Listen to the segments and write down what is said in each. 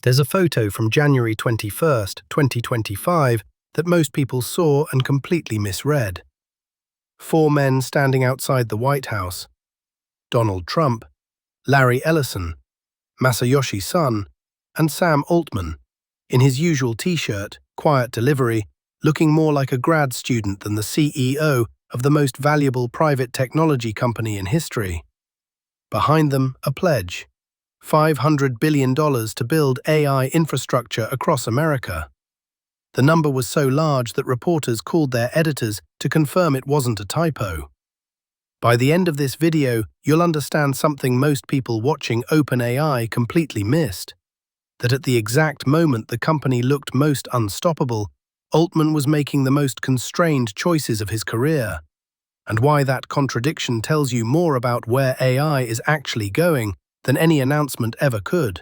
There's a photo from January 21st, 2025 that most people saw and completely misread. Four men standing outside the White House: Donald Trump, Larry Ellison, Masayoshi Son, and Sam Altman, in his usual t-shirt, quiet delivery, looking more like a grad student than the CEO of the most valuable private technology company in history. Behind them, a pledge: $500 billion to build AI infrastructure across America. The number was so large that reporters called their editors to confirm it wasn't a typo. By the end of this video, you'll understand something most people watching OpenAI completely missed: that at the exact moment the company looked most unstoppable, Altman was making the most constrained choices of his career, and why that contradiction tells you more about where AI is actually going than any announcement ever could.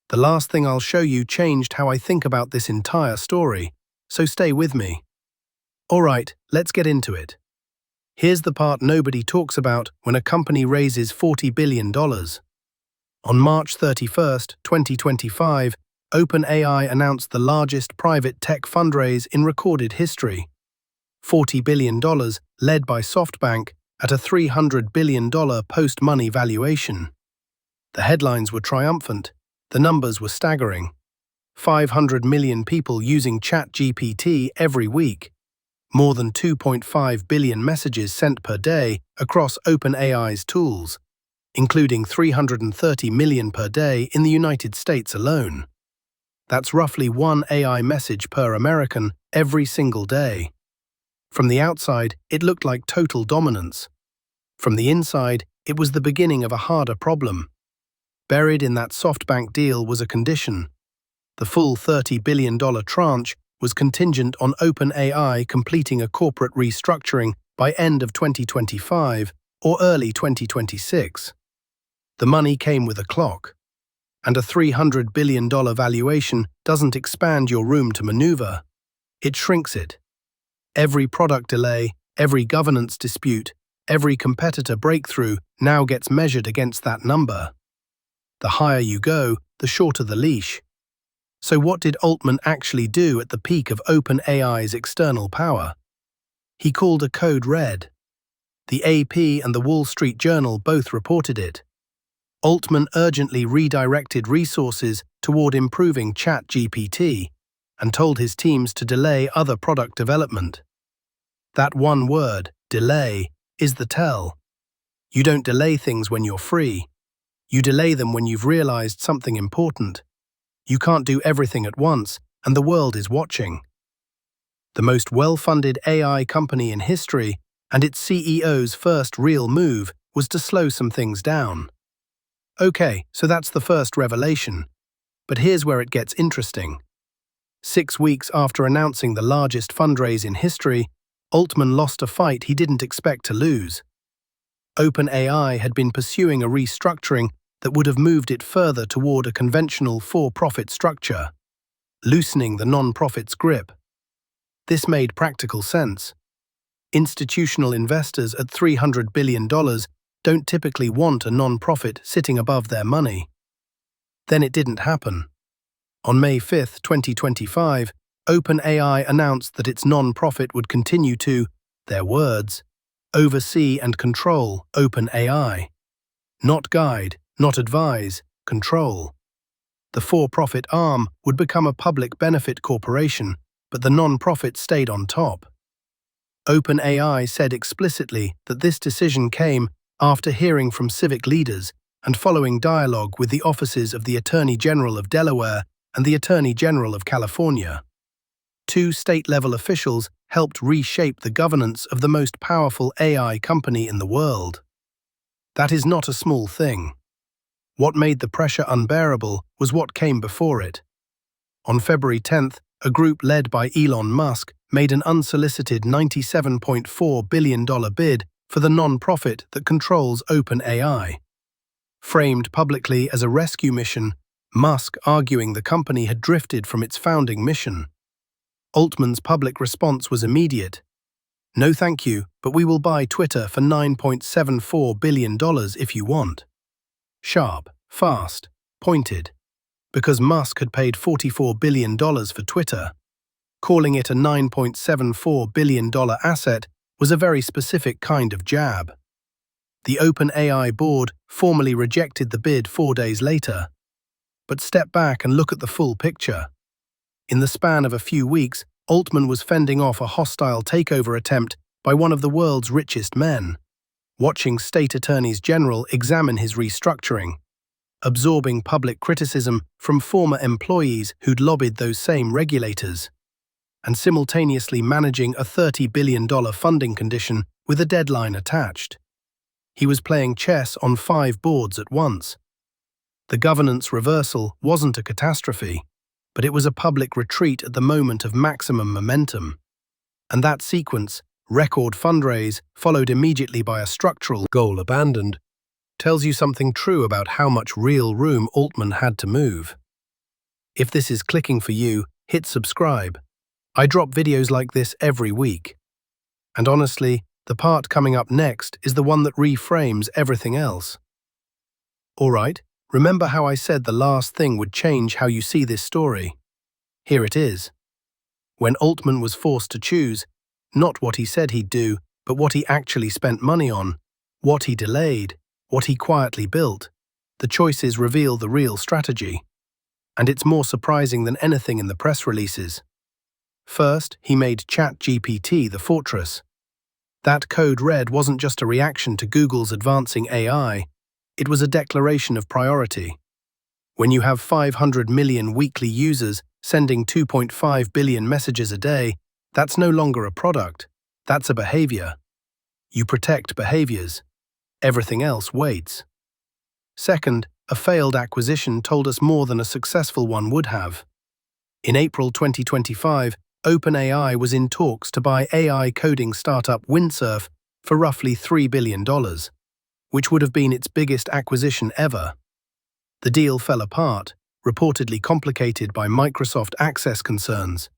The last thing I'll show you changed how I think about this entire story, so stay with me. Alright, let's get into it. Here's the part nobody talks about when a company raises $40 billion. On March 31st, 2025, OpenAI announced the largest private tech fundraise in recorded history. $40 billion, led by SoftBank, at a $300 billion post-money valuation. The headlines were triumphant. The numbers were staggering. 500 million people using ChatGPT every week. More than 2.5 billion messages sent per day across OpenAI's tools, including 330 million per day in the United States alone. That's roughly one AI message per American every single day. From the outside, it looked like total dominance. From the inside, it was the beginning of a harder problem. Buried in that SoftBank deal was a condition. The full $30 billion tranche was contingent on OpenAI completing a corporate restructuring by end of 2025 or early 2026. The money came with a clock, and a $300 billion valuation doesn't expand your room to maneuver. It shrinks it. Every product delay, every governance dispute, every competitor breakthrough now gets measured against that number. The higher you go, the shorter the leash. So what did Altman actually do at the peak of OpenAI's external power? He called a code red. The AP and the Wall Street Journal both reported it. Altman urgently redirected resources toward improving ChatGPT and told his teams to delay other product development. That one word, delay, is the tell. You don't delay things when you're free. You delay them when you've realized something important. You can't do everything at once, and the world is watching. The most well-funded AI company in history and its CEO's first real move was to slow some things down. Okay, so that's the first revelation. But here's where it gets interesting. 6 weeks after announcing the largest fundraise in history, Altman lost a fight he didn't expect to lose. OpenAI had been pursuing a restructuring that would have moved it further toward a conventional for-profit structure, loosening the non-profit's grip. This made practical sense. Institutional investors at $300 billion don't typically want a non-profit sitting above their money. Then it didn't happen. On May 5, 2025, OpenAI announced that its non-profit would continue to, their words, oversee and control OpenAI. Not guide, not advise, control. The for-profit arm would become a public benefit corporation, but the non-profit stayed on top. OpenAI said explicitly that this decision came after hearing from civic leaders and following dialogue with the offices of the Attorney General of Delaware and the Attorney General of California. Two state-level officials helped reshape the governance of the most powerful AI company in the world. That is not a small thing. What made the pressure unbearable was what came before it. On February 10th, a group led by Elon Musk made an unsolicited $97.4 billion bid for the non-profit that controls OpenAI. Framed publicly as a rescue mission, Musk arguing the company had drifted from its founding mission. Altman's public response was immediate. No thank you, but we will buy Twitter for $9.74 billion if you want. Sharp, fast, pointed. because Musk had paid $44 billion for Twitter. Calling it a $9.74 billion asset was a very specific kind of jab. The OpenAI board formally rejected the bid 4 days later. But step back and look at the full picture. In the span of a few weeks, Altman was fending off a hostile takeover attempt by one of the world's richest men, watching state attorneys general examine his restructuring, absorbing public criticism from former employees who'd lobbied those same regulators, and simultaneously managing a $30 billion funding condition with a deadline attached. He was playing chess on 5 boards at once. The governance reversal wasn't a catastrophe, but it was a public retreat at the moment of maximum momentum. And that sequence, record fundraise, followed immediately by a structural goal abandoned, tells you something true about how much real room Altman had to move. If this is clicking for you, hit subscribe. I drop videos like this every week. And honestly, the part coming up next is the one that reframes everything else. Alright, remember how I said the last thing would change how you see this story? Here it is. When Altman was forced to choose, not what he said he'd do, but what he actually spent money on, what he delayed, what he quietly built, the choices reveal the real strategy. And it's more surprising than anything in the press releases. First, he made ChatGPT the fortress. That code red wasn't just a reaction to Google's advancing AI, it was a declaration of priority. When you have 500 million weekly users sending 2.5 billion messages a day, that's no longer a product, that's a behavior. You protect behaviors. Everything else waits. Second, a failed acquisition told us more than a successful one would have. In April 2025, OpenAI was in talks to buy AI coding startup Windsurf for roughly $3 billion, which would have been its biggest acquisition ever. The deal fell apart, reportedly complicated by Microsoft access concerns.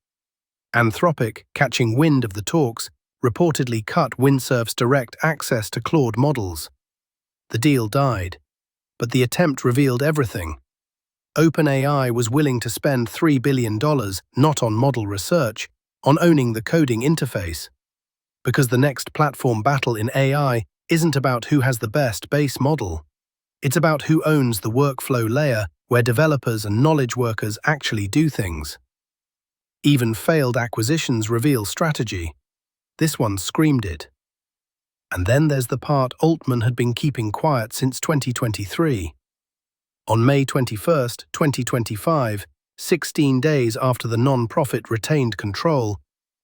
Anthropic, catching wind of the talks, reportedly cut Windsurf's direct access to Claude models. The deal died, but the attempt revealed everything. OpenAI was willing to spend $3 billion not on model research, on owning the coding interface. Because the next platform battle in AI isn't about who has the best base model. It's about who owns the workflow layer where developers and knowledge workers actually do things. Even failed acquisitions reveal strategy. This one screamed it. And then there's the part Altman had been keeping quiet since 2023. On May 21, 2025, 16 days after the non-profit retained control,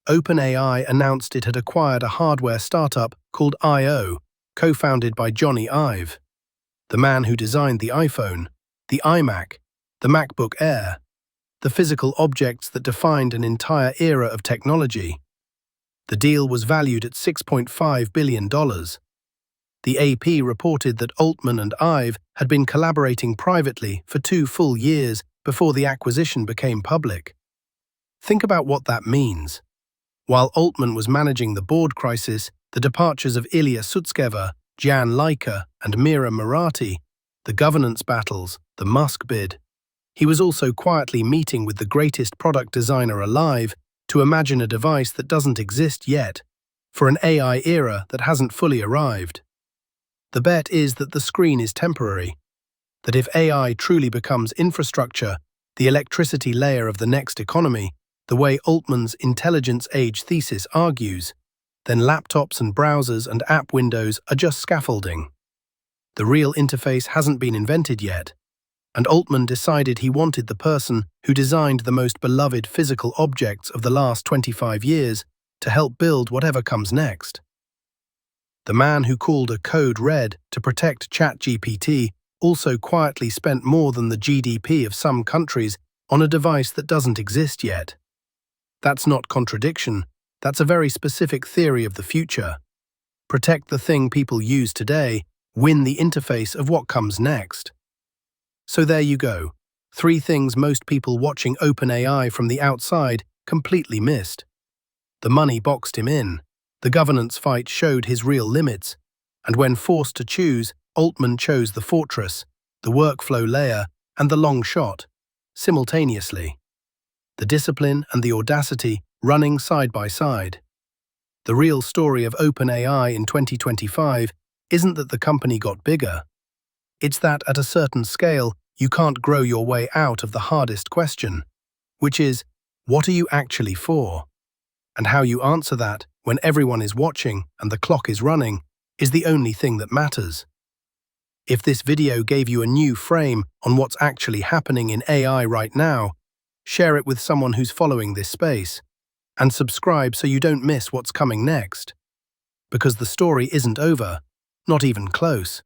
OpenAI announced it had acquired a hardware startup called I.O., co-founded by Jony Ive, the man who designed the iPhone, the iMac, the MacBook Air, the physical objects that defined an entire era of technology. The deal was valued at $6.5 billion. The AP reported that Altman and Ive had been collaborating privately for 2 full years before the acquisition became public. Think about what that means. While Altman was managing the board crisis, the departures of Ilya Sutskever, Jan Leica, and Mira Murati, the governance battles, the Musk bid, he was also quietly meeting with the greatest product designer alive to imagine a device that doesn't exist yet, for an AI era that hasn't fully arrived. The bet is that the screen is temporary, that if AI truly becomes infrastructure, the electricity layer of the next economy, the way Altman's intelligence age thesis argues, then laptops and browsers and app windows are just scaffolding. The real interface hasn't been invented yet, and Altman decided he wanted the person who designed the most beloved physical objects of the last 25 years to help build whatever comes next. The man who called a code red to protect ChatGPT also quietly spent more than the GDP of some countries on a device that doesn't exist yet. That's not contradiction, that's a very specific theory of the future. Protect the thing people use today, win the interface of what comes next. So there you go, 3 things most people watching OpenAI from the outside completely missed. The money boxed him in, the governance fight showed his real limits, and when forced to choose, Altman chose the fortress, the workflow layer, and the long shot. simultaneously. The discipline and the audacity running side by side. The real story of OpenAI in 2025 isn't that the company got bigger. It's that at a certain scale, you can't grow your way out of the hardest question, which is, what are you actually for? And how you answer that when everyone is watching and the clock is running is the only thing that matters. If this video gave you a new frame on what's actually happening in AI right now, share it with someone who's following this space, and subscribe so you don't miss what's coming next. Because the story isn't over, not even close.